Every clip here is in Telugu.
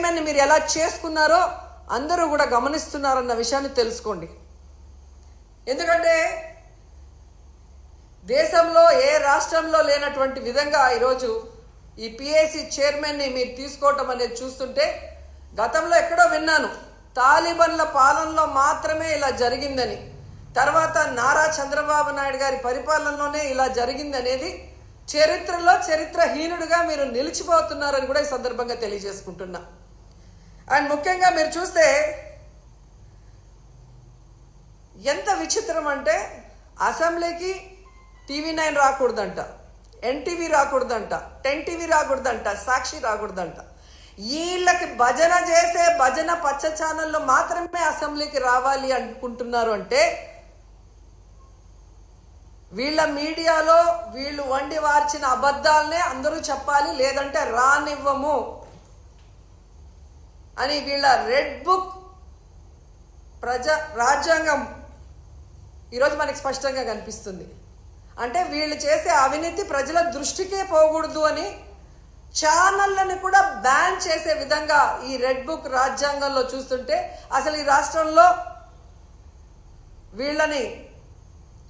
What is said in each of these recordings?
చైర్మన్ని మీరు ఎలా చేసుకున్నారో అందరూ కూడా గమనిస్తున్నారన్న విషయాన్ని తెలుసుకోండి. ఎందుకంటే దేశంలో ఏ రాష్ట్రంలో లేనటువంటి విధంగా ఈరోజు ఈ పిఏసి చైర్మన్ని మీరు తీసుకోవటం అనేది చూస్తుంటే, గతంలో ఎక్కడో విన్నాను తాలిబన్ల పాలనలో మాత్రమే ఇలా జరిగిందని, తర్వాత నారా చంద్రబాబు నాయుడు గారి పరిపాలనలోనే ఇలా జరిగింది అనేది చరిత్రలో చరిత్రహీనుడిగా మీరు నిలిచిపోతున్నారని కూడా ఈ సందర్భంగా తెలియజేసుకుంటున్నా. అండ్ ముఖ్యంగా మీరు చూస్తే ఎంత విచిత్రం అంటే, అసెంబ్లీకి TV9 రాకూడదంట, NTV రాకూడదంట, 10 TV రాకూడదంట, సాక్షి రాకూడదంట. వీళ్ళకి భజన చేసే భజన పచ్చ ఛానళ్ళు మాత్రమే అసెంబ్లీకి రావాలి అనుకుంటున్నారు అంటే, వీళ్ళ మీడియాలో వీళ్ళు వండి వార్చిన అబద్ధాలనే అందరూ చెప్పాలి, లేదంటే రానివ్వము అని వీళ్ళ రెడ్ బుక్ రాజ్యాంగం ఈరోజు మనకి స్పష్టంగా కనిపిస్తుంది. అంటే వీళ్ళు చేసే అవినీతి ప్రజల దృష్టికే పోకూడదు అని ఛానళ్ళని కూడా బ్యాన్ చేసే విధంగా ఈ రెడ్ బుక్ రాజ్యాంగంలో చూస్తుంటే, అసలు ఈ రాష్ట్రంలో వీళ్ళని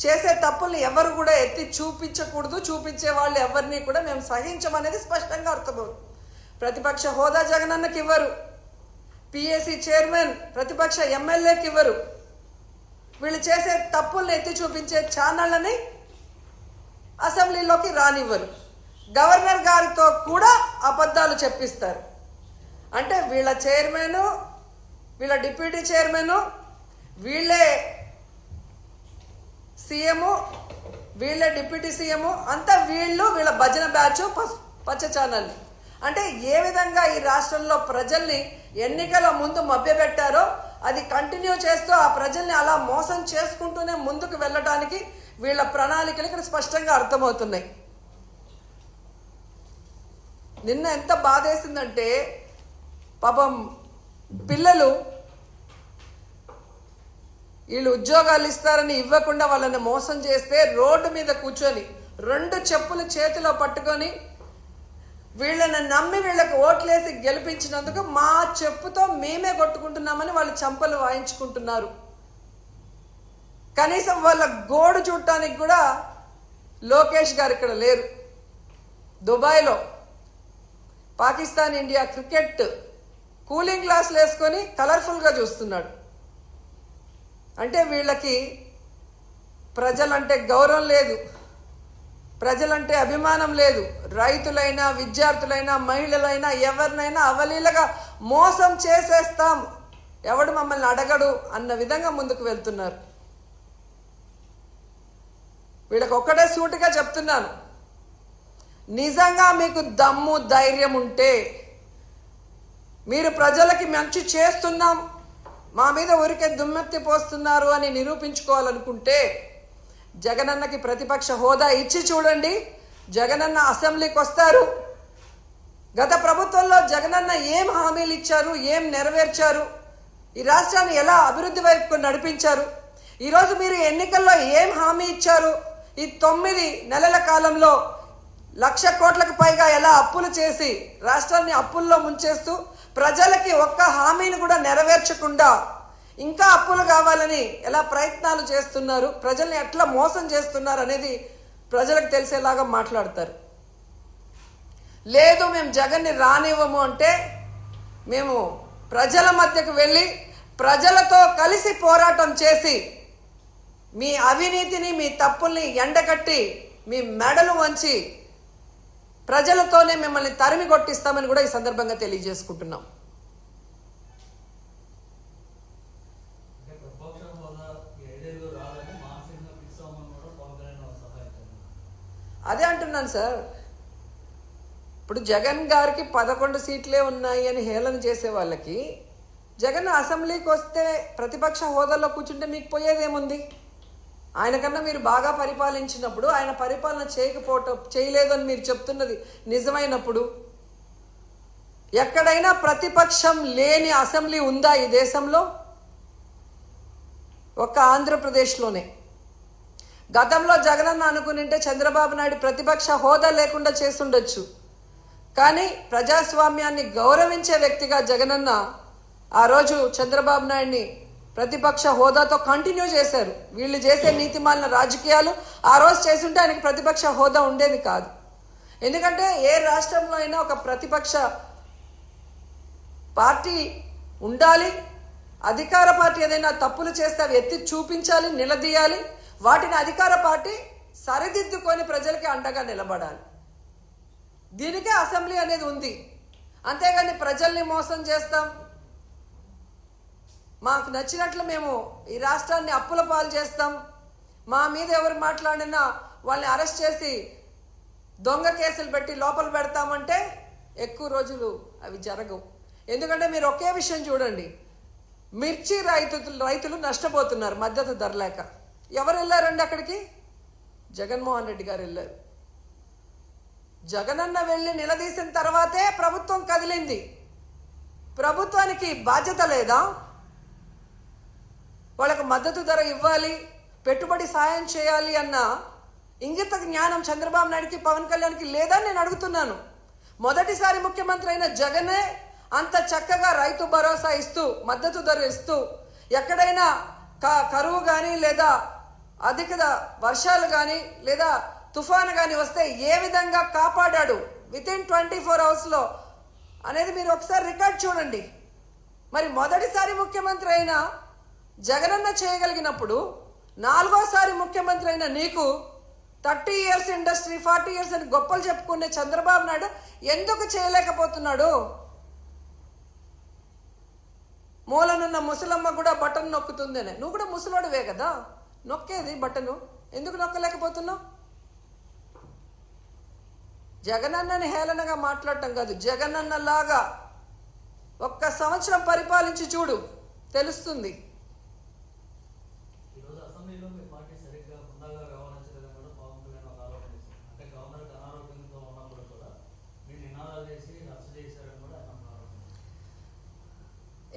చేసే తప్పుల్ని ఎవరు కూడా ఎత్తి చూపించకూడదు, చూపించే వాళ్ళు ఎవరిని కూడా మేము సహించమనేది స్పష్టంగా అర్థమవుతుంది. ప్రతిపక్ష హోదా జగనన్నకి ఇవ్వరు, పిఏసి చైర్మన్ ప్రతిపక్ష ఎమ్మెల్యేకి ఇవ్వరు, వీళ్ళు చేసే తప్పుల్ని ఎత్తి చూపించే ఛానళ్ళని అసెంబ్లీలోకి రానివ్వరు, గవర్నర్ గారితో కూడా అబద్ధాలు చెప్పిస్తారు. అంటే వీళ్ళ చైర్మన్, వీళ్ళ డిప్యూటీ చైర్మన్, వీళ్ళే సీఎం, వీళ్ళే డిప్యూటీ సీఎం, అంతా వీళ్ళ భజన బ్యాచ్ పచ్చ ఛానల్. అంటే ఏ విధంగా ఈ రాష్ట్రంలో ప్రజల్ని ఎన్నికల ముందు మభ్యపెట్టారో అది కంటిన్యూ చేస్తూ ఆ ప్రజల్ని అలా మోసం చేసుకుంటూనే ముందుకు వెళ్ళడానికి వీళ్ళ ప్రణాళికలు ఇక్కడ స్పష్టంగా అర్థమవుతున్నాయి. నిన్న ఎంత బాధేసిందంటే, పాపం పిల్లలు వీళ్ళు ఉద్యోగాలు ఇస్తారని ఇవ్వకుండా వాళ్ళని మోసం చేస్తే రోడ్డు మీద కూర్చొని 2 చెప్పులు చేతిలో పట్టుకొని వీళ్ళని నమ్మి వీళ్ళకి ఓట్లేసి గెలిపించినందుకు మా చెప్పుతో మేమే కొట్టుకుంటున్నామని వాళ్ళు చంపలు వాయించుకుంటున్నారు. కనీసం వాళ్ళ గోడు చూడటానికి కూడా లోకేష్ గారు ఇక్కడ లేరు. దుబాయ్లో పాకిస్తాన్ ఇండియా క్రికెట్ కూలింగ్ గ్లాసులు వేసుకొని కలర్ఫుల్గా చూస్తున్నాడు. అంటే వీళ్ళకి ప్రజలంటే గౌరవం లేదు, ప్రజలంటే అభిమానం లేదు. రైతులైనా, విద్యార్థులైనా, మహిళలైనా ఎవరినైనా అవలీలగా మోసం చేసేస్తాం, ఎవడు మమ్మల్ని అడగడు అన్న విధంగా ముందుకు వెళ్తున్నారు. వీళ్ళకి ఒక్కటే సూటిగా చెప్తున్నాను, నిజంగా మీకు దమ్ము ధైర్యం ఉంటే, మీరు ప్రజలకి మంచి చేస్తున్నాం, మా మీద ఊరికే దుమ్మెత్తి పోస్తున్నారు అని నిరూపించుకోవాలనుకుంటే జగనన్నకి ప్రతిపక్ష హోదా ఇచ్చి చూడండి. జగనన్న అసెంబ్లీకి వస్తారు. గత ప్రభుత్వంలో జగనన్న ఏం హామీలు ఇచ్చారు, ఏం నెరవేర్చారు, ఈ రాష్ట్రాన్ని ఎలా అభివృద్ధి వైపుకు నడిపించారు, ఈరోజు మీరు ఎన్నికల్లో ఏం హామీ ఇచ్చారు, ఈ 9 నెలల కాలంలో 1,00,000 కోట్లకు పైగా ఎలా అప్పులు చేసి రాష్ట్రాన్ని అప్పుల్లో ముంచేస్తూ ప్రజలకి ఒక్క హామీని కూడా నెరవేర్చకుండా ఇంకా అప్పులు కావాలని ఎలా ప్రయత్నాలు చేస్తున్నారు, ప్రజల్ని ఎట్లా మోసం చేస్తున్నారు అనేది ప్రజలకు తెలిసేలాగా మాట్లాడతారు. లేదు మేము జగన్ని రానివ్వము అంటే మేము ప్రజల మధ్యకు వెళ్ళి ప్రజలతో కలిసి పోరాటం చేసి మీ అవినీతిని, మీ తప్పుల్ని ఎండగట్టి మీ మెడలు వంచి ప్రజలతోనే మిమ్మల్ని తరిమి కొట్టిస్తామని కూడా ఈ సందర్భంగా తెలియజేసుకుంటున్నాం. అదే అంటున్నాను సార్. ఇప్పుడు జగన్ గారికి 11 సీట్లే ఉన్నాయి అని హేళన చేసే వాళ్ళకి జగన్ అసెంబ్లీకి వస్తే ప్రతిపక్ష హోదాలో కూర్చుంటే మీకు పోయేదేముంది? ఆయన కన్నా మీరు బాగా పరిపాలించినప్పుడు, ఆయన పరిపాలన చేయలేదు అని మీరు చెప్తున్నది నిజమైనప్పుడు, ఎక్కడైనా ప్రతిపక్షం లేని అసెంబ్లీ ఉందా ఈ దేశంలో? ఒక్క ఆంధ్రప్రదేశ్లోనే. గతంలో జగనన్న అనుకునింటే చంద్రబాబు నాయుడు ప్రతిపక్ష హోదా లేకుండా చేసుండొచ్చు. కానీ ప్రజాస్వామ్యాన్ని గౌరవించే వ్యక్తిగా జగనన్న ఆ రోజు చంద్రబాబు నాయుడిని ప్రతిపక్ష హోదాతో కంటిన్యూ చేశారు. వీళ్ళు చేసే నీతిమాలిన రాజకీయాలు ఆ రోజు చేసుంటే ఆయనకి ప్రతిపక్ష హోదా ఉండేది కాదు. ఎందుకంటే ఏ రాష్ట్రంలో అయినా ఒక ప్రతిపక్ష పార్టీ ఉండాలి. అధికార పార్టీ ఏదైనా తప్పులు చేస్తే అవి ఎత్తి చూపించాలి, నిలదీయాలి. వాటిని అధికార పార్టీ సరిదిద్దుకొని ప్రజలకి అండగా నిలబడాలి. దీనికే అసెంబ్లీ అనేది ఉంది. అంతేగాని ప్రజల్ని మోసం చేస్తాం, మాకు నచ్చినట్లు మేము ఈ రాష్ట్రాన్ని అప్పుల పాలు చేస్తాం, మా మీద ఎవరు మాట్లాడినా వాళ్ళని అరెస్ట్ చేసి దొంగ కేసులు పెట్టి లోపల పెడతామంటే ఎక్కువ రోజులు అవి జరగవు. ఎందుకంటే మీరు ఒకే విషయం చూడండి, మిర్చి రైతులు నష్టపోతున్నారు మద్దతు ధర లేక. ఎవరు వెళ్ళారండి అక్కడికి? జగన్మోహన్ రెడ్డి గారు వెళ్ళారు. జగనన్న వెళ్ళి నిలదీసిన తర్వాతే ప్రభుత్వం కదిలింది. ప్రభుత్వానికి బాధ్యత లేదా? వాళ్ళకు మద్దతు ధర ఇవ్వాలి, పెట్టుబడి సాయం చేయాలి అన్న ఇంగిత జ్ఞానం చంద్రబాబు నాయుడికి, పవన్ కళ్యాణ్కి లేదా నేను అడుగుతున్నాను. మొదటిసారి ముఖ్యమంత్రి అయిన జగనే అంత చక్కగా రైతు భరోసా ఇస్తూ, మద్దతు ధర ఇస్తూ, ఎక్కడైనా కరువు కానీ లేదా అధిక వర్షాలు కానీ లేదా తుఫాను కానీ వస్తే ఏ విధంగా కాపాడాడు వితిన్ 24 అవర్స్లో అనేది మీరు ఒకసారి రికార్డ్ చూడండి. మరి మొదటిసారి ముఖ్యమంత్రి అయిన జగనన్న చేయగలిగినప్పుడు 4వ ముఖ్యమంత్రి అయిన నీకు 30 years ఇండస్ట్రీ, 40 years అని గొప్పలు చెప్పుకునే చంద్రబాబు నాయుడు ఎందుకు చేయలేకపోతున్నాడు? మూలనున్న ముసలమ్మ కూడా బటన్ నొక్కుతుందనే. నువ్వు కూడా ముసలోడివే కదా, నొక్కేది బటను, ఎందుకు నొక్కలేకపోతున్నావు? జగనన్నని హేళనగా మాట్లాడటం కాదు, జగనన్నలాగా 1 సంవత్సరం పరిపాలించి చూడు, తెలుస్తుంది.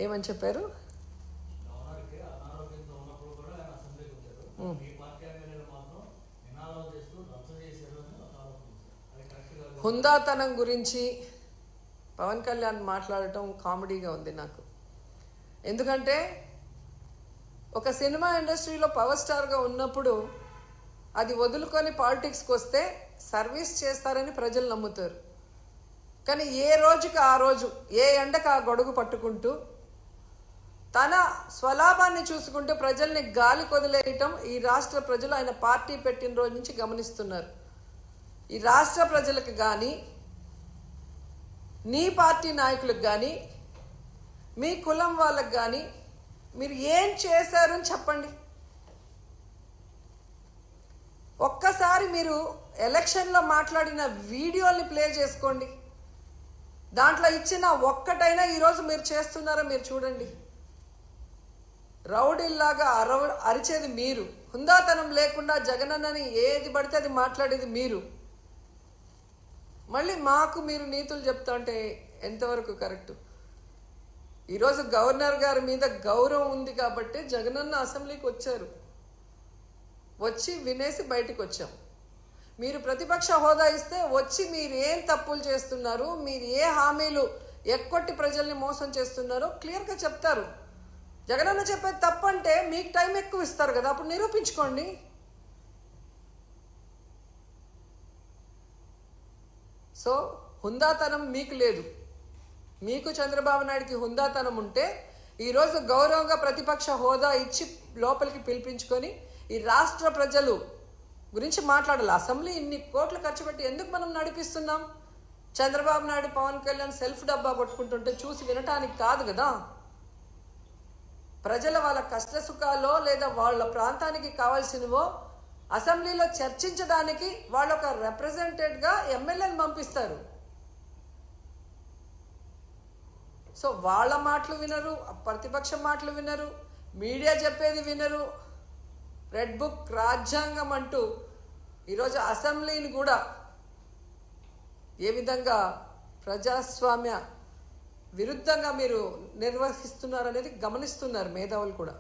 ఏమని చెప్పారు? హుందాతనం గురించి పవన్ కళ్యాణ్ మాట్లాడటం కామెడీగా ఉంది నాకు. ఎందుకంటే ఒక సినిమా ఇండస్ట్రీలో పవర్ స్టార్గా ఉన్నప్పుడు అది వదులుకొని పాలిటిక్స్కి వస్తే సర్వీస్ చేస్తారని ప్రజలు నమ్ముతారు. కానీ ఏ రోజుకి ఆ రోజు, ఏ ఎండకు ఆ గొడుగు పట్టుకుంటూ తన స్వలాభాన్ని చూసుకుంటూ ప్రజల్ని గాలి కొదిలేయటం ఈ రాష్ట్ర ప్రజలు ఆయన పార్టీ పెట్టిన రోజు నుంచి గమనిస్తున్నారు. ఈ రాష్ట్ర ప్రజలకు కానీ, నీ పార్టీ నాయకులకు కానీ, మీ కులం వాళ్ళకు కానీ మీరు ఏం చేశారు అని చెప్పండి. ఒక్కసారి మీరు ఎలక్షన్లో మాట్లాడిన వీడియోని ప్లే చేసుకోండి. దాంట్లో ఇచ్చిన ఒక్కటైనా ఈరోజు మీరు చేస్తున్నారో మీరు చూడండి. రౌడీల్లాగా అరిచేది మీరు, హుందాతనం లేకుండా జగనన్నని ఏది పడితే అది మాట్లాడేది మీరు. మళ్ళీ మాకు మీరు నీతులు చెప్తా అంటే ఎంతవరకు కరెక్టు? ఈరోజు గవర్నర్ గారి మీద గౌరవం ఉంది కాబట్టి జగనన్న అసెంబ్లీకి వచ్చారు, వచ్చి వినేసి బయటకు వచ్చాం. మీరు ప్రతిపక్ష హోదా ఇస్తే వచ్చి మీరు ఏం తప్పులు చేస్తున్నారు, మీరు ఏ హామీలు ఎక్కొట్టి ప్రజల్ని మోసం చేస్తున్నారో క్లియర్గా చెప్తారు. జగనన్న చెప్పేది తప్పంటే మీకు టైం ఎక్కువ ఇస్తారు కదా, అప్పుడు నిరూపించుకోండి. సో హుందాతనం మీకు లేదు. మీకు చంద్రబాబు నాయుడికి హుందాతనం ఉంటే ఈరోజు గౌరవంగా ప్రతిపక్ష హోదా ఇచ్చి లోపలికి పిలిపించుకొని ఈ రాష్ట్ర ప్రజలు గురించి మాట్లాడాలి. అసెంబ్లీ ఇన్ని కోట్లు ఖర్చు పెట్టి ఎందుకు మనం నడిపిస్తున్నాం? చంద్రబాబు నాయుడు, పవన్ కళ్యాణ్ సెల్ఫ్ డబ్బా కొట్టుకుంటుంటే చూసి వినటానికి కాదు కదా. ప్రజల వాళ్ళ కష్ట సుఖాలో లేదా వాళ్ళ ప్రాంతానికి కావాల్సినవో అసెంబ్లీలో చర్చించడానికి వాళ్ళు ఒక రిప్రజెంటేటివ్గా ఎమ్మెల్యేని పంపిస్తారు. సో వాళ్ళ మాటలు వినరు, ప్రతిపక్షం మాటలు వినరు, మీడియా చెప్పేది వినరు. రెడ్ బుక్ రాజ్యాంగం అంటూ ఈరోజు అసెంబ్లీని కూడా ఏ విధంగా ప్రజాస్వామ్య విరుద్ధంగా మీరు నిర్వహిస్తున్నారు అనేది గమనిస్తున్నారు మేధావులు కూడా.